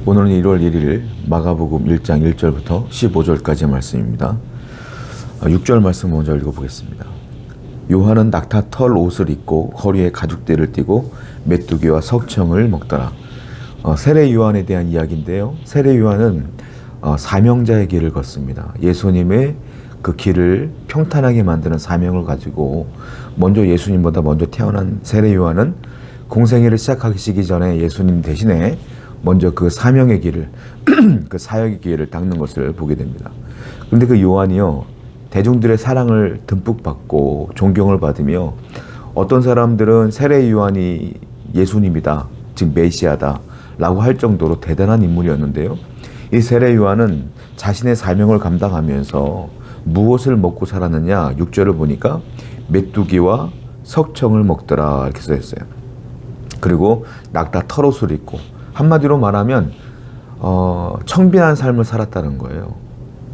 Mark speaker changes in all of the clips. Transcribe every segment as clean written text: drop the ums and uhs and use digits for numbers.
Speaker 1: 오늘은 1월 1일 마가복음 1장 1절부터 15절까지의 말씀입니다. 6절 말씀 먼저 읽어보겠습니다. 요한은 낙타 털 옷을 입고 허리에 가죽대를 띠고 메뚜기와 석청을 먹더라. 세례 요한에 대한 이야기인데요. 세례 요한은 사명자의 길을 걷습니다. 예수님의 그 길을 평탄하게 만드는 사명을 가지고 먼저 예수님보다 먼저 태어난 세례 요한은 공생애를 시작하시기 전에 예수님 대신에 먼저 그 사명의 길을 그 사역의 길을 닦는 것을 보게 됩니다. 그런데 그 요한이요, 대중들의 사랑을 듬뿍 받고 존경을 받으며 어떤 사람들은 세례 요한이 예수님이다, 즉 메시아다 라고 할 정도로 대단한 인물이었는데요. 이 세례 요한은 자신의 사명을 감당하면서 무엇을 먹고 살았느냐, 6절을 보니까 메뚜기와 석청을 먹더라 이렇게 써있어요. 그리고 낙타 털옷을 입고, 한마디로 말하면 청빈한 삶을 살았다는 거예요.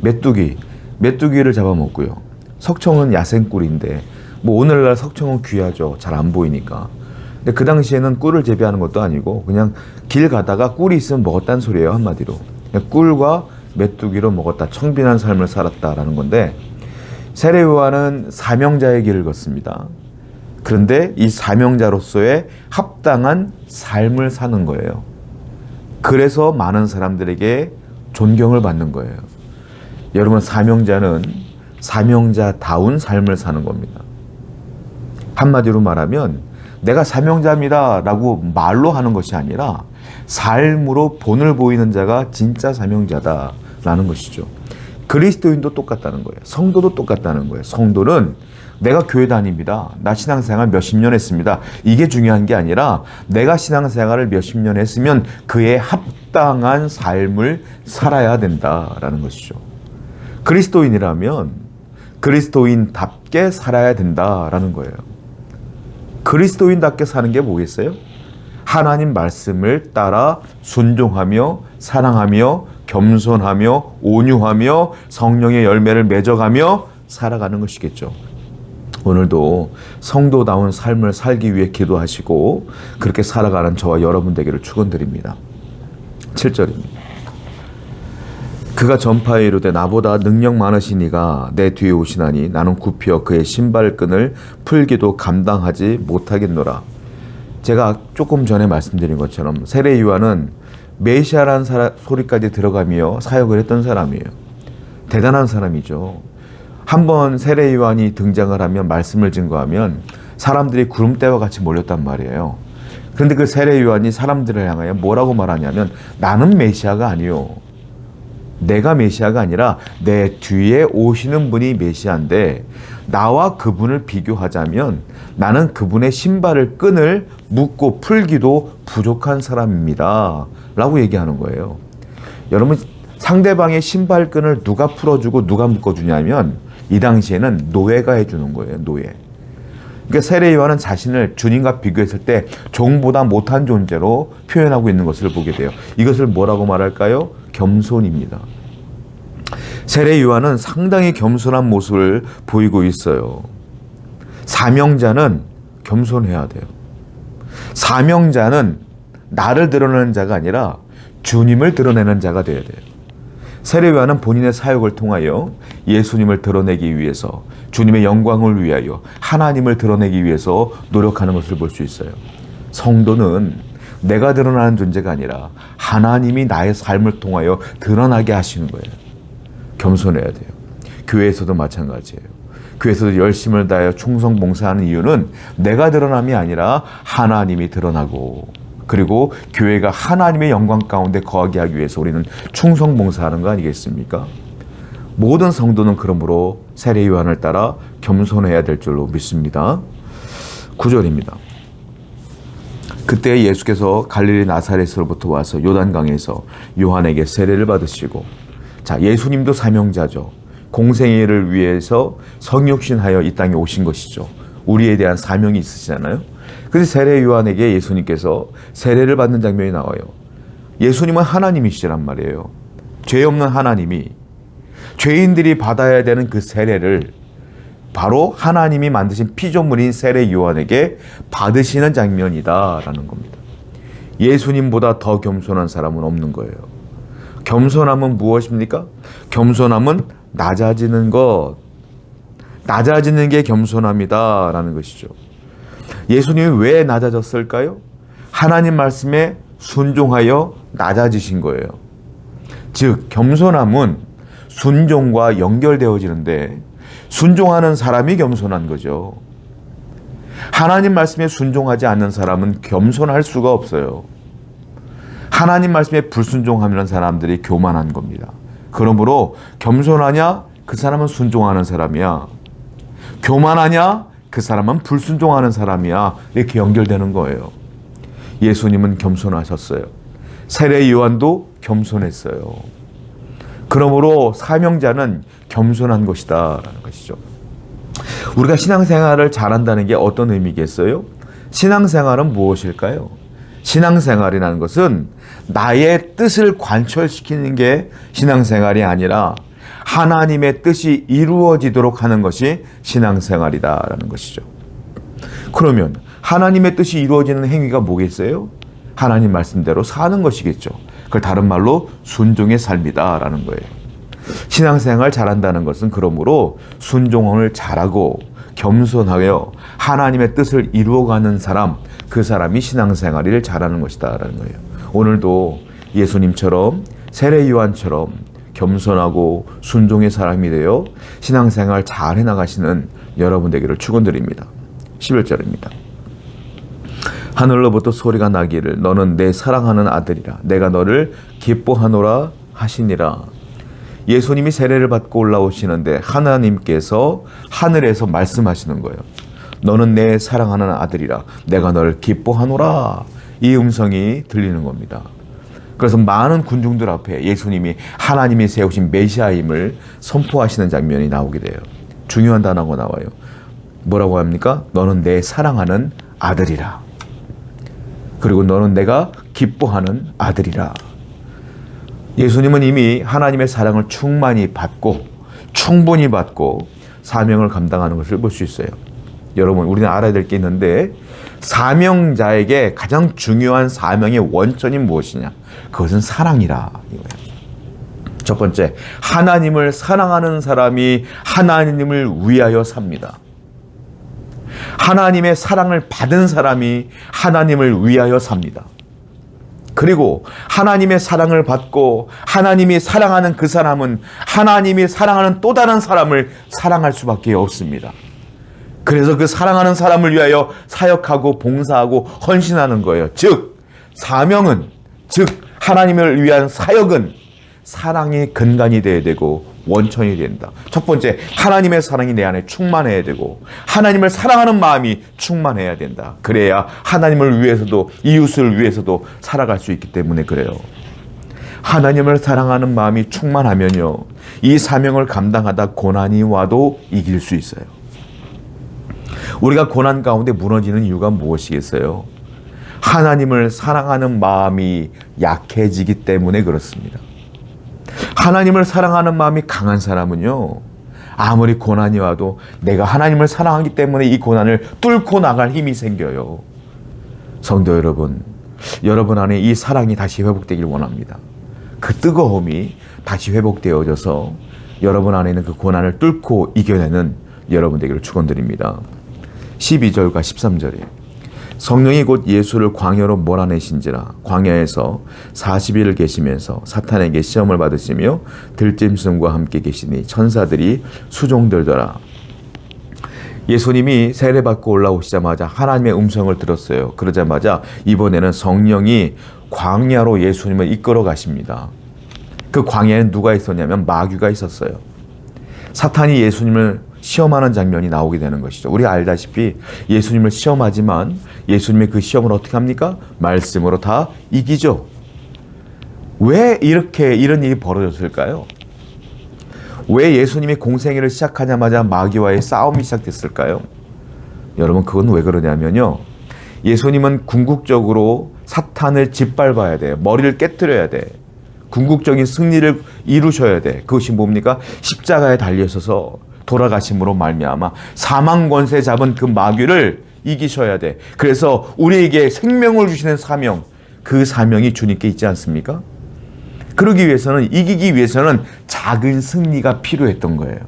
Speaker 1: 메뚜기를 잡아먹고요. 석청은 야생꿀인데 뭐 오늘날 석청은 귀하죠. 잘 안 보이니까. 근데 그 당시에는 꿀을 재배하는 것도 아니고 그냥 길 가다가 꿀이 있으면 먹었다는 소리예요. 한마디로 꿀과 메뚜기로 먹었다, 청빈한 삶을 살았다라는 건데, 세례 요한은 사명자의 길을 걷습니다. 그런데 이 사명자로서의 합당한 삶을 사는 거예요. 그래서 많은 사람들에게 존경을 받는 거예요. 여러분, 사명자는 사명자다운 삶을 사는 겁니다. 한마디로 말하면 내가 사명자입니다 라고 말로 하는 것이 아니라 삶으로 본을 보이는 자가 진짜 사명자다라는 것이죠. 그리스도인도 똑같다는 거예요. 성도도 똑같다는 거예요. 성도는 내가 교회 다닙니다, 나 신앙생활 몇십 년 했습니다, 이게 중요한 게 아니라 내가 신앙생활을 몇십 년 했으면 그에 합당한 삶을 살아야 된다라는 것이죠. 그리스도인이라면 그리스도인답게 살아야 된다라는 거예요. 그리스도인답게 사는 게 뭐겠어요? 하나님 말씀을 따라 순종하며 사랑하며 겸손하며 온유하며 성령의 열매를 맺어가며 살아가는 것이겠죠. 오늘도 성도다운 삶을 살기 위해 기도하시고 그렇게 살아가는 저와 여러분 되기를 축원드립니다. 7절입니다. 그가 전파에 이르되 나보다 능력 많으신 이가 내 뒤에 오시나니 나는 굽혀 그의 신발끈을 풀기도 감당하지 못하겠노라. 제가 조금 전에 말씀드린 것처럼 세례 요한은 메시아라는 소리까지 들어가며 사역을 했던 사람이에요. 대단한 사람이죠. 한번 세례 요한이 등장을 하면, 말씀을 증거하면 사람들이 구름대와 같이 몰렸단 말이에요. 그런데 그 세례 요한이 사람들을 향하여 뭐라고 말하냐면, 나는 메시아가 아니요, 내가 메시아가 아니라 내 뒤에 오시는 분이 메시아인데 나와 그분을 비교하자면 나는 그분의 신발을 끈을 묶고 풀기도 부족한 사람입니다 라고 얘기하는 거예요. 여러분, 상대방의 신발끈을 누가 풀어주고 누가 묶어주냐면 이 당시에는 노예가 해주는 거예요. 노예. 그러니까 세례 요한은 자신을 주님과 비교했을 때 종보다 못한 존재로 표현하고 있는 것을 보게 돼요. 이것을 뭐라고 말할까요? 겸손입니다. 세례 요한은 상당히 겸손한 모습을 보이고 있어요. 사명자는 겸손해야 돼요. 사명자는 나를 드러내는 자가 아니라 주님을 드러내는 자가 되어야 돼요. 세례 요한은 본인의 사역을 통하여 예수님을 드러내기 위해서, 주님의 영광을 위하여, 하나님을 드러내기 위해서 노력하는 것을 볼 수 있어요. 성도는 내가 드러나는 존재가 아니라 하나님이 나의 삶을 통하여 드러나게 하시는 거예요. 겸손해야 돼요. 교회에서도 마찬가지예요. 교회에서도 열심을 다하여 충성 봉사하는 이유는 내가 드러남이 아니라 하나님이 드러나고, 그리고 교회가 하나님의 영광 가운데 거하게 하기 위해서 우리는 충성 봉사하는 거 아니겠습니까? 모든 성도는 그러므로 세례 요한을 따라 겸손해야 될 줄로 믿습니다. 9절입니다. 그때 예수께서 갈릴리 나사렛으로부터 와서 요단강에서 요한에게 세례를 받으시고, 자, 예수님도 사명자죠. 공생애를 위해서 성육신하여 이 땅에 오신 것이죠. 우리에 대한 사명이 있으시잖아요. 그래서 세례 요한에게 예수님께서 세례를 받는 장면이 나와요. 예수님은 하나님이시란 말이에요. 죄 없는 하나님이 죄인들이 받아야 되는 그 세례를 바로 하나님이 만드신 피조물인 세례 요한에게 받으시는 장면이다라는 겁니다. 예수님보다 더 겸손한 사람은 없는 거예요. 겸손함은 무엇입니까? 겸손함은 낮아지는 것. 낮아지는 게 겸손함이다라는 것이죠. 예수님이 왜 낮아졌을까요? 하나님 말씀에 순종하여 낮아지신 거예요. 즉 겸손함은 순종과 연결되어지는데 순종하는 사람이 겸손한 거죠. 하나님 말씀에 순종하지 않는 사람은 겸손할 수가 없어요. 하나님 말씀에 불순종하는 사람들이 교만한 겁니다. 그러므로 겸손하냐? 그 사람은 순종하는 사람이야. 교만하냐? 그 사람은 불순종하는 사람이야. 이렇게 연결되는 거예요. 예수님은 겸손하셨어요. 세례 요한도 겸손했어요. 그러므로 사명자는 겸손한 것이다라는 것이죠. 우리가 신앙생활을 잘한다는 게 어떤 의미겠어요? 신앙생활은 무엇일까요? 신앙생활이라는 것은 나의 뜻을 관철시키는 게 신앙생활이 아니라 하나님의 뜻이 이루어지도록 하는 것이 신앙생활이다라는 것이죠. 그러면 하나님의 뜻이 이루어지는 행위가 뭐겠어요? 하나님 말씀대로 사는 것이겠죠. 그걸 다른 말로 순종의 삶이다라는 거예요. 신앙생활 잘한다는 것은 그러므로 순종을 잘하고 겸손하여 하나님의 뜻을 이루어가는 사람, 그 사람이 신앙생활을 잘하는 것이다라는 거예요. 오늘도 예수님처럼 세례 요한처럼 겸손하고 순종의 사람이 되어 신앙생활 잘 해나가시는 여러분 되기를 축원드립니다. 11절입니다. 하늘로부터 소리가 나기를 너는 내 사랑하는 아들이라 내가 너를 기뻐하노라 하시니라. 예수님이 세례를 받고 올라오시는데 하나님께서 하늘에서 말씀하시는 거예요. 너는 내 사랑하는 아들이라 내가 너를 기뻐하노라. 이 음성이 들리는 겁니다. 그래서 많은 군중들 앞에 예수님이 하나님이 세우신 메시아임을 선포하시는 장면이 나오게 돼요. 중요한 단어가 나와요. 뭐라고 합니까? 너는 내 사랑하는 아들이라. 그리고 너는 내가 기뻐하는 아들이라. 예수님은 이미 하나님의 사랑을 충분히 받고 사명을 감당하는 것을 볼 수 있어요. 여러분, 우리는 알아야 될 게 있는데 사명자에게 가장 중요한 사명의 원천이 무엇이냐? 그것은 사랑이라 이거예요. 첫 번째, 하나님을 사랑하는 사람이 하나님을 위하여 삽니다. 하나님의 사랑을 받은 사람이 하나님을 위하여 삽니다. 그리고 하나님의 사랑을 받고 하나님이 사랑하는 그 사람은 하나님이 사랑하는 또 다른 사람을 사랑할 수밖에 없습니다. 그래서 그 사랑하는 사람을 위하여 사역하고 봉사하고 헌신하는 거예요. 즉 사명은, 즉 하나님을 위한 사역은 사랑의 근간이 되어야 되고 원천이 된다. 첫 번째, 하나님의 사랑이 내 안에 충만해야 되고 하나님을 사랑하는 마음이 충만해야 된다. 그래야 하나님을 위해서도 이웃을 위해서도 살아갈 수 있기 때문에 그래요. 하나님을 사랑하는 마음이 충만하면요, 이 사명을 감당하다 고난이 와도 이길 수 있어요. 우리가 고난 가운데 무너지는 이유가 무엇이겠어요? 하나님을 사랑하는 마음이 약해지기 때문에 그렇습니다. 하나님을 사랑하는 마음이 강한 사람은요, 아무리 고난이 와도 내가 하나님을 사랑하기 때문에 이 고난을 뚫고 나갈 힘이 생겨요. 성도 여러분, 여러분 안에 이 사랑이 다시 회복되길 원합니다. 그 뜨거움이 다시 회복되어져서 여러분 안에 있는 그 고난을 뚫고 이겨내는 여러분 되기를 축원드립니다. 12절과 13절에 성령이 곧 예수를 광야로 몰아내신지라 광야에서 40일을 계시면서 사탄에게 시험을 받으시며 들짐승과 함께 계시니 천사들이 수종들더라. 예수님이 세례받고 올라오시자마자 하나님의 음성을 들었어요. 그러자마자 이번에는 성령이 광야로 예수님을 이끌어 가십니다. 그 광야에는 누가 있었냐면 마귀가 있었어요. 사탄이 예수님을 시험하는 장면이 나오게 되는 것이죠. 우리가 알다시피 예수님을 시험하지만 예수님의 그 시험을 어떻게 합니까? 말씀으로 다 이기죠. 왜 이런 일이 벌어졌을까요? 왜 예수님이 공생애를 시작하자마자 마귀와의 싸움이 시작됐을까요? 여러분, 그건 왜 그러냐면요, 예수님은 궁극적으로 사탄을 짓밟아야 돼. 머리를 깨뜨려야 돼. 궁극적인 승리를 이루셔야 돼. 그것이 뭡니까? 십자가에 달려서서 돌아가심으로 말미암아 사망 권세 잡은 그 마귀를 이기셔야 돼. 그래서 우리에게 생명을 주시는 사명, 그 사명이 주님께 있지 않습니까? 그러기 위해서는, 이기기 위해서는 작은 승리가 필요했던 거예요.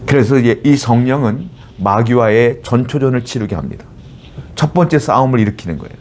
Speaker 1: 그래서 이 성령은 마귀와의 전초전을 치르게 합니다. 첫 번째 싸움을 일으키는 거예요.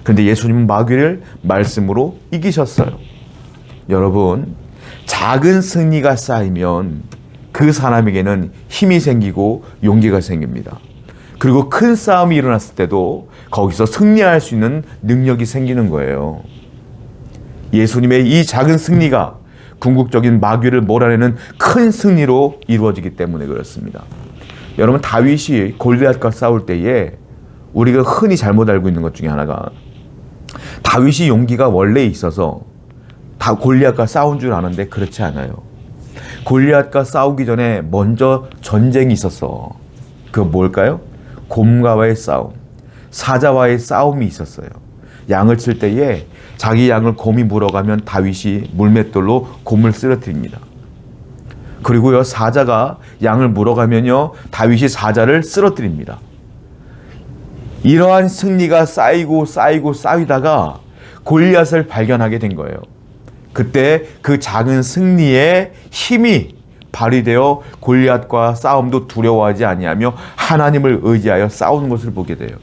Speaker 1: 그런데 예수님은 마귀를 말씀으로 이기셨어요. 여러분, 작은 승리가 쌓이면 그 사람에게는 힘이 생기고 용기가 생깁니다. 그리고 큰 싸움이 일어났을 때도 거기서 승리할 수 있는 능력이 생기는 거예요. 예수님의 이 작은 승리가 궁극적인 마귀를 몰아내는 큰 승리로 이루어지기 때문에 그렇습니다. 여러분, 다윗이 골리앗과 싸울 때에 우리가 흔히 잘못 알고 있는 것 중에 하나가, 다윗이 용기가 원래 있어서 다 골리앗과 싸운 줄 아는데 그렇지 않아요. 골리앗과 싸우기 전에 먼저 전쟁이 있었어. 그 뭘까요? 곰과의 싸움, 사자와의 싸움이 있었어요. 양을 칠 때에 자기 양을 곰이 물어가면 다윗이 물맷돌로 곰을 쓰러뜨립니다. 그리고요, 사자가 양을 물어가면요, 다윗이 사자를 쓰러뜨립니다. 이러한 승리가 쌓이다가 골리앗을 발견하게 된 거예요. 그때 그 작은 승리의 힘이 발휘되어 골리앗과 싸움도 두려워하지 아니하며 하나님을 의지하여 싸우는 것을 보게 돼요.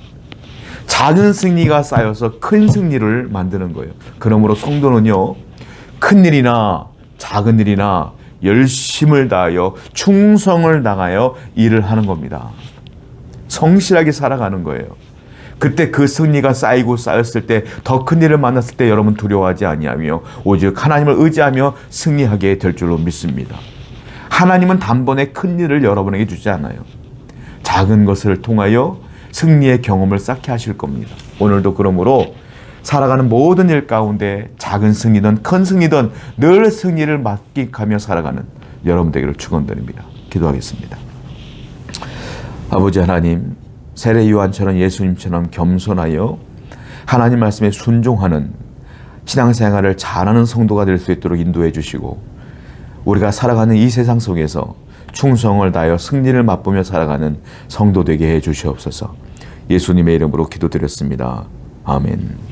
Speaker 1: 작은 승리가 쌓여서 큰 승리를 만드는 거예요. 그러므로 성도는요, 큰 일이나 작은 일이나 열심을 다하여 충성을 당하여 일을 하는 겁니다. 성실하게 살아가는 거예요. 그때 그 승리가 쌓였을 때, 더 큰 일을 만났을 때 여러분 두려워하지 아니하며 오직 하나님을 의지하며 승리하게 될 줄로 믿습니다. 하나님은 단번에 큰 일을 여러분에게 주지 않아요. 작은 것을 통하여 승리의 경험을 쌓게 하실 겁니다. 오늘도 그러므로 살아가는 모든 일 가운데 작은 승리든 큰 승리든 늘 승리를 만끽하며 살아가는 여러분 되기를 축원드립니다. 기도하겠습니다. 아버지 하나님, 세례 요한처럼 예수님처럼 겸손하여 하나님 말씀에 순종하는 신앙생활을 잘하는 성도가 될 수 있도록 인도해 주시고, 우리가 살아가는 이 세상 속에서 충성을 다하여 승리를 맛보며 살아가는 성도 되게 해 주시옵소서. 예수님의 이름으로 기도드렸습니다. 아멘.